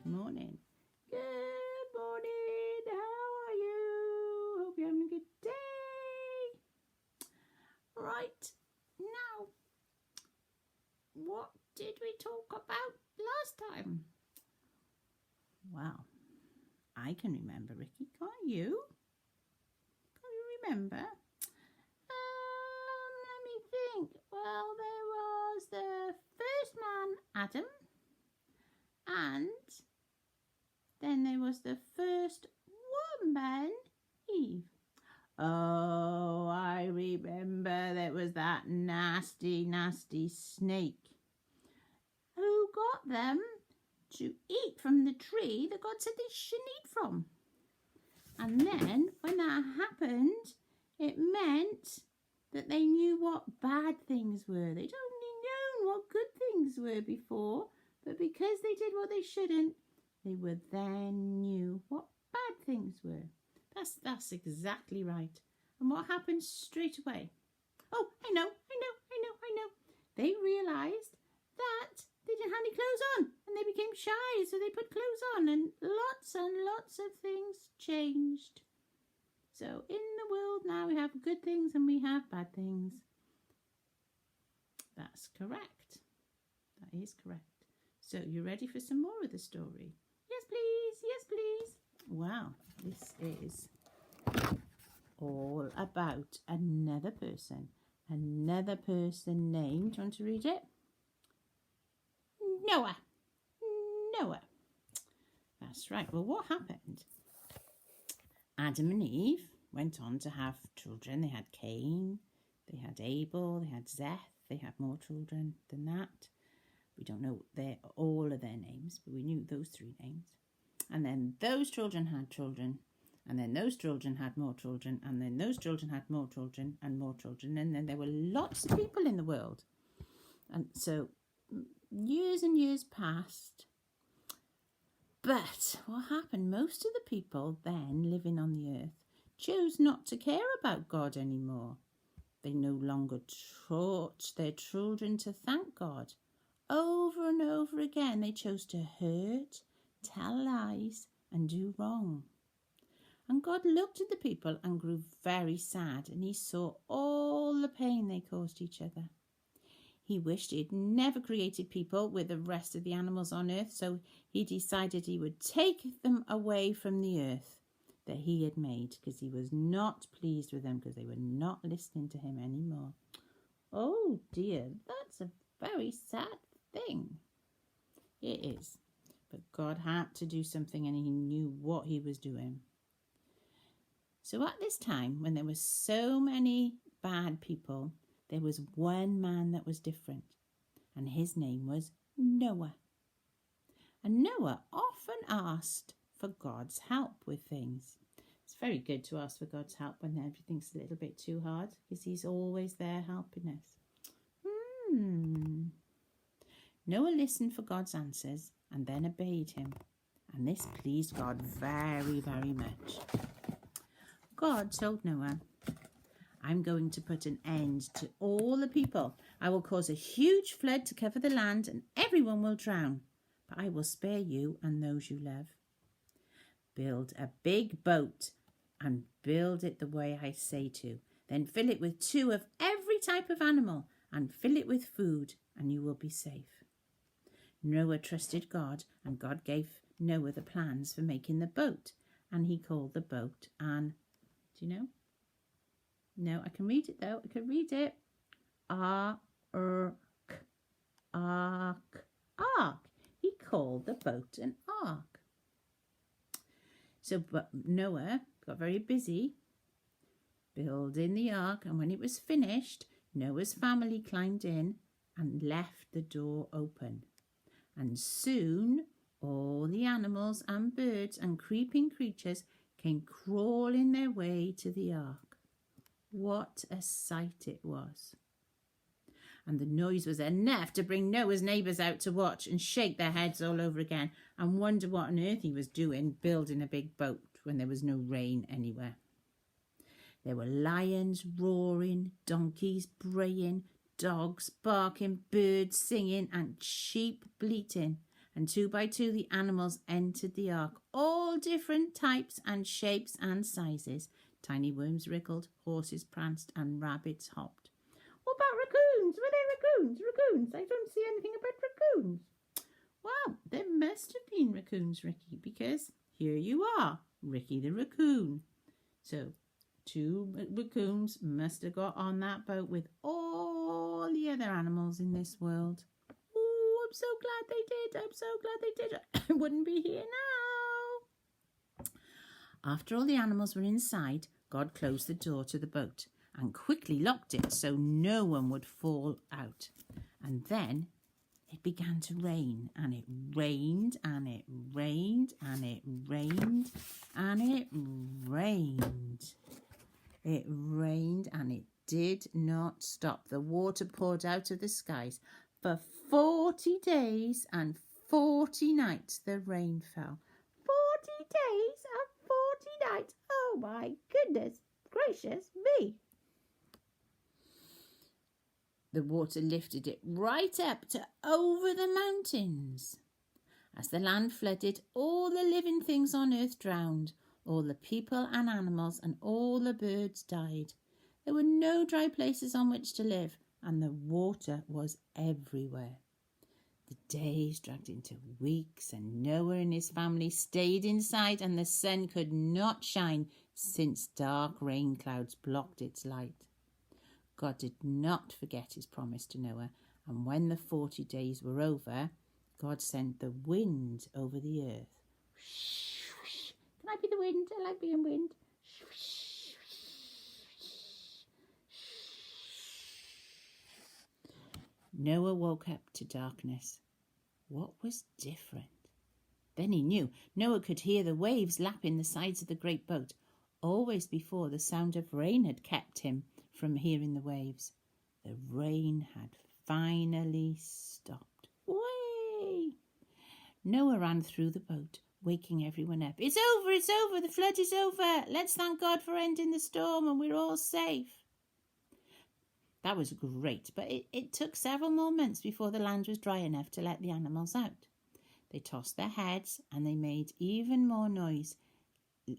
morning. Good morning. How are you? Hope you're having a good day. Right. Now, what did we talk about last time? Well, I can remember, Ricky. Can't you? Can you remember? Let me think. Well, there was the first man, Adam, and then there was the first woman, Eve. Oh, I remember there was that nasty, nasty snake who got them to eat from the tree that God said they shouldn't eat from. And then when that happened, it meant that they knew what bad things were. They'd only known what good things were before, but because they did what they shouldn't, they were then knew what bad things were. That's exactly right. And what happened straight away? Oh, I know. They realised that they didn't have any clothes on and they became shy, so they put clothes on and lots of things changed. So in the world now we have good things and we have bad things. That's correct. That is correct. So you ready for some more of the story? Yes, please. Yes, please. Wow, this is all about another person named, do you want to read it? Noah. That's right. Well, what happened? Adam and Eve went on to have children. They had Cain, they had Abel, they had Seth, they had more children than that. We don't know all of their names, but we knew those three names. And then those children had children, and then those children had more children, and then those children had more children and more children, and then there were lots of people in the world. And so years and years passed. But what happened? Most of the people then living on the earth chose not to care about God anymore. They no longer taught their children to thank God. Over and over again, they chose to hurt, tell lies, and do wrong. And God looked at the people and grew very sad, and he saw all the pain they caused each other. He wished he'd never created people with the rest of the animals on earth, so he decided he would take them away from the earth that he had made, because he was not pleased with them, because they were not listening to him anymore. Oh dear, that's a very sad thing. It is. But God had to do something, and he knew what he was doing. So at this time, when there were so many bad people, there was one man that was different, and his name was Noah. And Noah often asked for God's help with things. It's very good to ask for God's help when everything's a little bit too hard, because he's always there helping us. Noah listened for God's answers and then obeyed him, and this pleased God very, very much. God told Noah, I'm going to put an end to all the people. I will cause a huge flood to cover the land, and everyone will drown. But I will spare you and those you love. Build a big boat and build it the way I say to. Then fill it with 2 of every type of animal and fill it with food, and you will be safe. Noah trusted God, and God gave Noah the plans for making the boat, and he called the boat An. Do you know? No, I can read it though. I can read it. Ark. He called the boat an ark. So Noah got very busy building the ark, and when it was finished, Noah's family climbed in and left the door open. And soon all the animals and birds and creeping creatures came crawling their way to the ark. What a sight it was. And the noise was enough to bring Noah's neighbours out to watch and shake their heads all over again and wonder what on earth he was doing building a big boat when there was no rain anywhere. There were lions roaring, donkeys braying, dogs barking, birds singing and sheep bleating. And 2 by 2 the animals entered the ark, all different types and shapes and sizes. Tiny worms wriggled, horses pranced, and rabbits hopped. What about raccoons? Were they raccoons? Raccoons? I don't see anything about raccoons. Well, there must have been raccoons, Ricky, because here you are, Ricky the raccoon. So 2 raccoons must have got on that boat with all the other animals in this world. Oh, I'm so glad they did. I'm so glad they did. I wouldn't be here now. After all the animals were inside, God closed the door to the boat and quickly locked it so no one would fall out. And then it began to rain, and it rained, and it rained, and it rained, and it rained. It rained, and it did not stop. The water poured out of the skies. For 40 days and 40 nights the rain fell. 40 days and 40 nights. Oh my goodness gracious me. The water lifted it right up to over the mountains. As the land flooded, all the living things on earth drowned. All the people and animals and all the birds died. There were no dry places on which to live, and the water was everywhere. The days dragged into weeks, and Noah and his family stayed inside, and the sun could not shine since dark rain clouds blocked its light. God did not forget his promise to Noah, and when the 40 days were over, God sent the wind over the earth. Can I be the wind? I like being wind. Noah woke up to darkness. What was different? Then he knew. Noah could hear the waves lapping the sides of the great boat. Always before, the sound of rain had kept him from hearing the waves. The rain had finally stopped. Way! Noah ran through the boat, waking everyone up. It's over, the flood is over. Let's thank God for ending the storm and we're all safe. That was great, but it took several more months before the land was dry enough to let the animals out. They tossed their heads and they made even more noise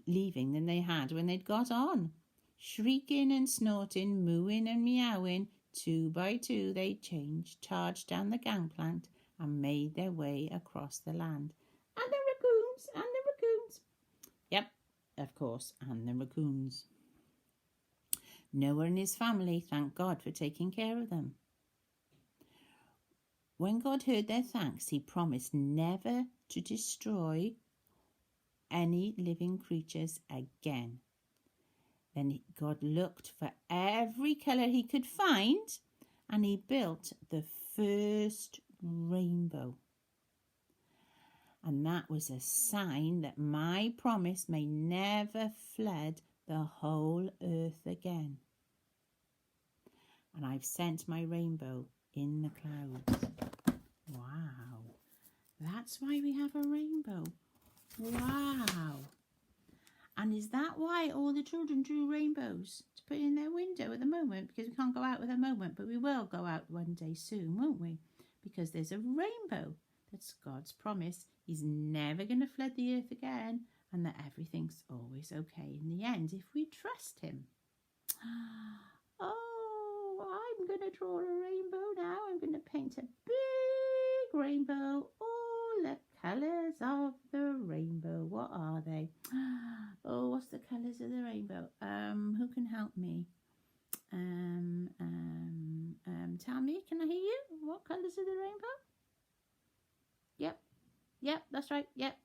leaving than they had when they'd got on. Shrieking and snorting, mooing and meowing, 2 by 2 they charged down the gangplank and made their way across the land. And the raccoons. Yep, of course, and the raccoons. Noah and his family thanked God for taking care of them. When God heard their thanks, he promised never to destroy any living creatures again. Then God looked for every colour he could find and he built the first rainbow. And that was a sign that my promise may never flood the whole earth again. And I've sent my rainbow in the clouds. Wow. That's why we have a rainbow. Wow. And is that why all the children drew rainbows to put in their window at the moment? Because we can't go out at the moment, but we will go out one day soon, won't we? Because there's a rainbow. That's God's promise. He's never going to flood the earth again, and that everything's always okay in the end if we trust him. Oh, I'm going to draw a rainbow now. I'm going to paint a big rainbow. All the colours of the rainbow. What are they? Oh, what's the colours of the rainbow? Who can help me? Tell me, can I hear you? What colours of the rainbow? Yep, that's right. Yep.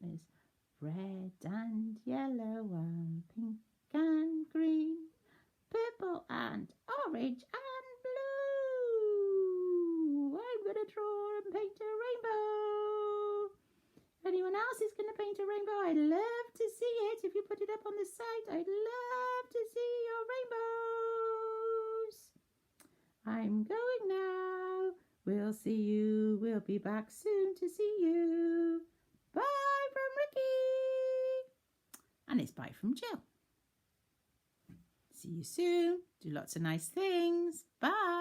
There's red and yellow and pink and green, purple and orange and blue. I'm going to draw and paint a rainbow. If anyone else is going to paint a rainbow, I'd love to see it. If you put it up on the site, I'd love to see your rainbows. I'm going now. We'll see you. We'll be back soon to see you. Bye from Ricky. And it's bye from Jill. See you soon. Do lots of nice things. Bye.